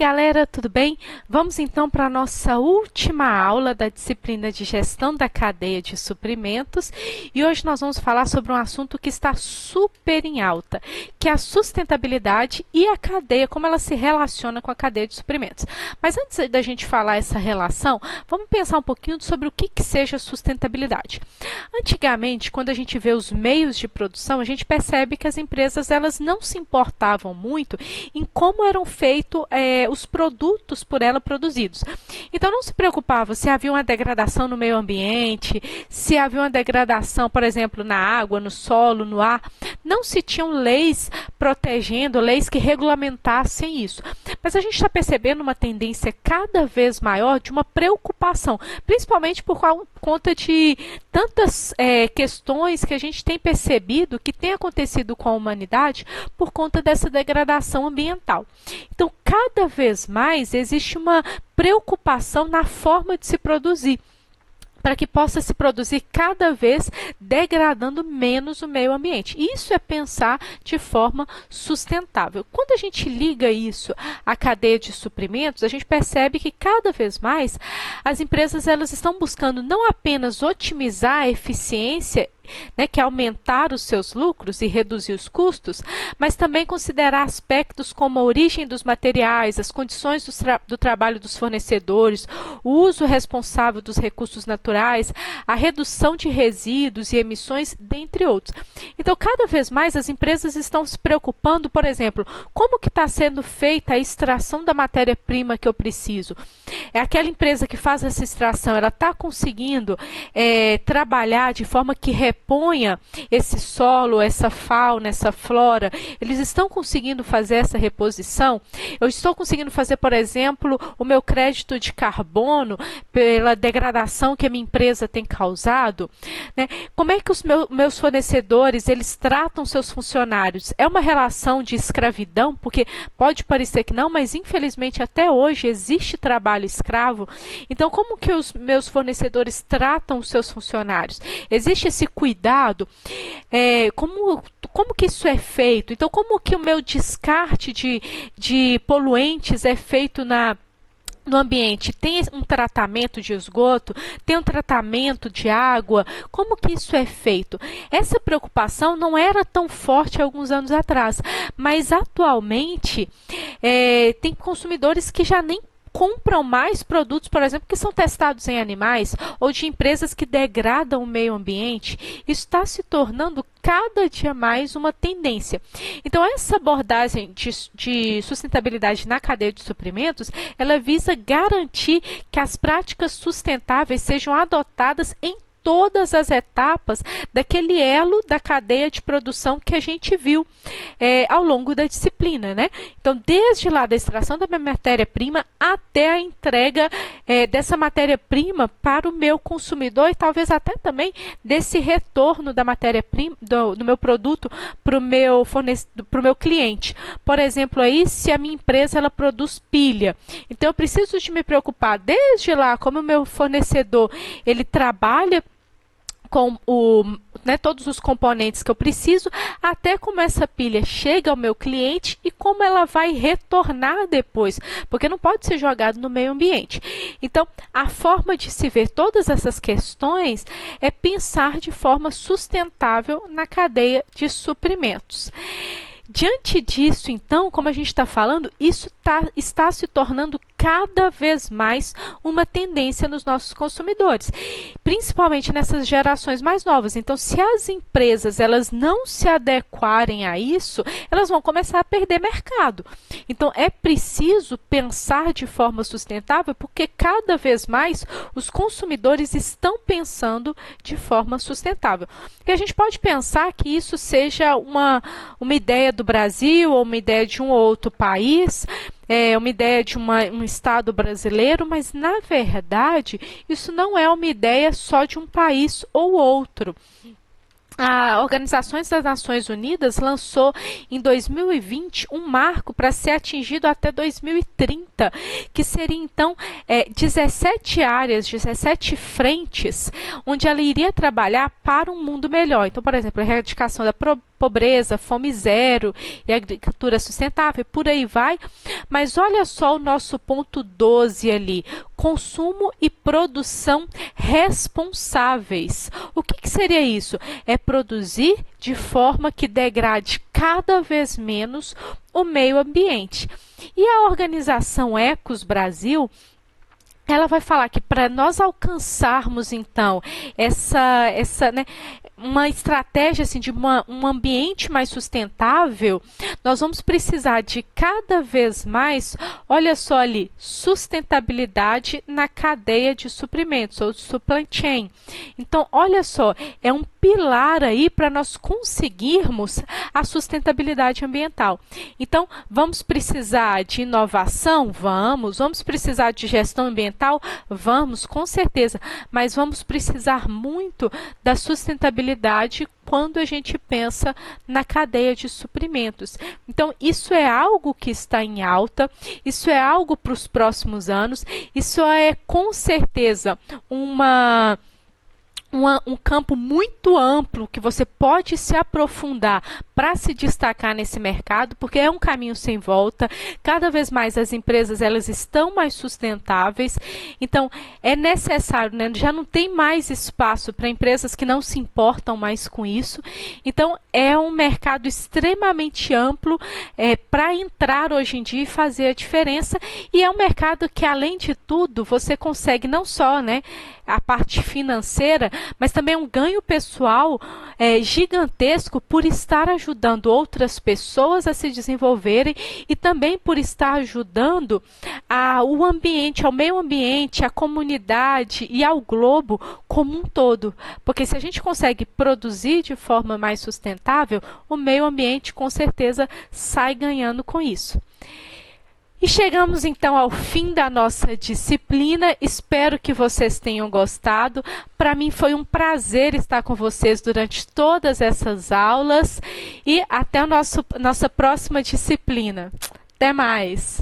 galera, tudo bem? Vamos então para a nossa última aula da disciplina de gestão da cadeia de suprimentos e hoje nós vamos falar sobre um assunto que está super em alta, que é a sustentabilidade e a cadeia, como ela se relaciona com a cadeia de suprimentos. Mas antes da gente falar essa relação, vamos pensar um pouquinho sobre o que seja sustentabilidade. Antigamente, quando a gente vê os meios de produção, a gente percebe que as empresas elas não se importavam muito em como eram feitos os produtos por ela produzidos. Então não se preocupava se havia uma degradação no meio ambiente, se havia uma degradação, por exemplo, na água, no solo, no ar. Não se tinham leis protegendo, leis que regulamentassem isso. Mas a gente está percebendo uma tendência cada vez maior de uma preocupação, principalmente por conta de tantas questões que a gente tem percebido que tem acontecido com a humanidade por conta dessa degradação ambiental. Então, cada vez mais existe uma preocupação na forma de se produzir, para que possa se produzir cada vez degradando menos o meio ambiente. Isso é pensar de forma sustentável. Quando a gente liga isso à cadeia de suprimentos, a gente percebe que cada vez mais as empresas elas estão buscando não apenas otimizar a eficiência, que é aumentar os seus lucros e reduzir os custos, mas também considerar aspectos como a origem dos materiais, as condições do trabalho dos fornecedores, o uso responsável dos recursos naturais, a redução de resíduos e emissões, dentre outros. Então, cada vez mais as empresas estão se preocupando, por exemplo, como que está sendo feita a extração da matéria-prima que eu preciso. É aquela empresa que faz essa extração, ela está conseguindo trabalhar de forma que reponha esse solo, essa fauna, essa flora, eles estão conseguindo fazer essa reposição? Eu estou conseguindo fazer, por exemplo, o meu crédito de carbono pela degradação que a minha empresa tem causado? Como é que os meus fornecedores, eles tratam seus funcionários? É uma relação de escravidão? Porque pode parecer que não, mas infelizmente até hoje existe trabalho escravo. Então, como que os meus fornecedores tratam os seus funcionários? Existe esse cuidado? Como que isso é feito? Então, como que o meu descarte de poluentes é feito no ambiente? Tem um tratamento de esgoto? Tem um tratamento de água? Como que isso é feito? Essa preocupação não era tão forte há alguns anos atrás, mas atualmente tem consumidores que já nem compram mais produtos, por exemplo, que são testados em animais ou de empresas que degradam o meio ambiente. Isso está se tornando cada dia mais uma tendência. Então, essa abordagem de sustentabilidade na cadeia de suprimentos, ela visa garantir que as práticas sustentáveis sejam adotadas em todas as etapas daquele elo da cadeia de produção que a gente viu ao longo da disciplina, Então, desde lá da extração da matéria-prima até a entrega dessa matéria-prima para o meu consumidor e talvez até também desse retorno da matéria-prima, do meu produto para o meu cliente. Por exemplo, aí, se a minha empresa ela produz pilha, então eu preciso de me preocupar desde lá como o meu fornecedor ele trabalha com todos os componentes que eu preciso, até como essa pilha chega ao meu cliente e como ela vai retornar depois, porque não pode ser jogado no meio ambiente. Então, a forma de se ver todas essas questões é pensar de forma sustentável na cadeia de suprimentos. Diante disso, então, como a gente está falando, isso está se tornando cada vez mais uma tendência nos nossos consumidores, principalmente nessas gerações mais novas. Então, se as empresas elas não se adequarem a isso, elas vão começar a perder mercado. Então, é preciso pensar de forma sustentável, porque cada vez mais os consumidores estão pensando de forma sustentável. E a gente pode pensar que isso seja uma ideia do Brasil ou uma ideia de um outro país, uma ideia de um Estado brasileiro, mas, na verdade, isso não é uma ideia só de um país ou outro. A Organização das Nações Unidas lançou em 2020 um marco para ser atingido até 2030, que seria então 17 áreas, 17 frentes, onde ela iria trabalhar para um mundo melhor. Então, por exemplo, a erradicação da pobreza, fome zero e agricultura sustentável, por aí vai. Mas olha só o nosso ponto 12 ali, consumo e produção responsáveis. O que seria isso? É produzir de forma que degrade cada vez menos o meio ambiente. E a organização Ecos Brasil, ela vai falar que para nós alcançarmos, então, né, uma estratégia assim, de um ambiente mais sustentável, nós vamos precisar de cada vez mais, olha só ali, sustentabilidade na cadeia de suprimentos, ou supply chain. Então, olha só, é um pilar aí para nós conseguirmos a sustentabilidade ambiental. Então, vamos precisar de inovação? Vamos precisar de gestão ambiental? Vamos, com certeza, mas vamos precisar muito da sustentabilidade quando a gente pensa na cadeia de suprimentos. Então, isso é algo que está em alta, isso é algo para os próximos anos, isso é com certeza um campo muito amplo que você pode se aprofundar para se destacar nesse mercado, porque é um caminho sem volta. Cada vez mais as empresas elas estão mais sustentáveis, então é necessário, né? Já não tem mais espaço para empresas que não se importam mais com isso. Então é um mercado extremamente amplo para entrar hoje em dia e fazer a diferença, e é um mercado que, além de tudo, você consegue não só, né, a parte financeira, mas também um ganho pessoal gigantesco por estar ajudando outras pessoas a se desenvolverem e também por estar ajudando o ambiente, ao meio ambiente, à comunidade e ao globo como um todo. Porque se a gente consegue produzir de forma mais sustentável, o meio ambiente com certeza sai ganhando com isso. E chegamos então ao fim da nossa disciplina. Espero que vocês tenham gostado. Para mim foi um prazer estar com vocês durante todas essas aulas e até a nossa próxima disciplina. Até mais!